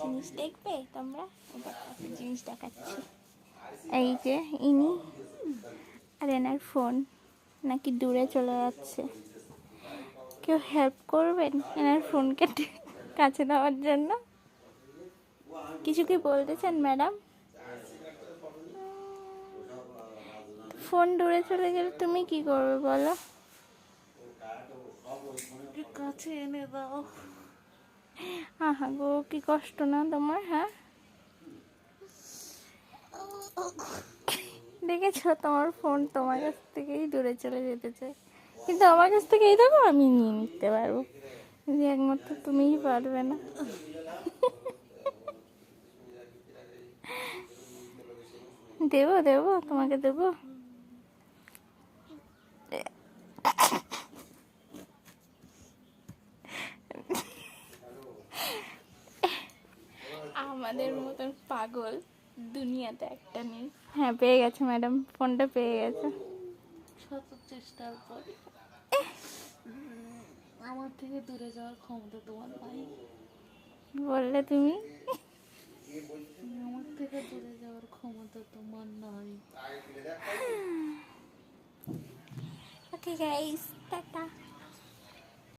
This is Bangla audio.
জিনিস দেখবে তোমরা? একটা জিনিস দেখাচ্ছি। এই যে ইনি আর এনার ফোন নাকি দূরে চলে যাচ্ছে। কেউ হেল্প করবেন এনার ফোনকে কাছে নেওয়ার জন্য? কিছু কি বলতে চান ম্যাডাম? ফোন দূরে চলে গেলে তুমি কি করবে বলো? কাছে এনে দাও। আহা গো, কি কষ্ট না তোমার? হ্যাঁ, দেখেছো তোমার ফোন তোমার কাছ থেকেই দূরে চলে যেতে চাই, কিন্তু আমার কাছ থেকে এই দেখো আমি নিয়ে নিতে পারবো, কিন্তু একমাত্র তুমিই পারবে না। দেবো দেবো, তোমাকে দেবো। আমাদের মতন পাগল দুনিয়াতে একটা নেই। হ্যাঁ, পেয়ে গেছে ম্যাডাম, ফোনটা পেয়ে গেছে। শত চেষ্টার পর আমার থেকে দূরে যাওয়ার ক্ষমতা তোমার নাই। বললে তুমি? আমার থেকে দূরে যাওয়ার ক্ষমতা তোমার নাই। Okay guys, tata.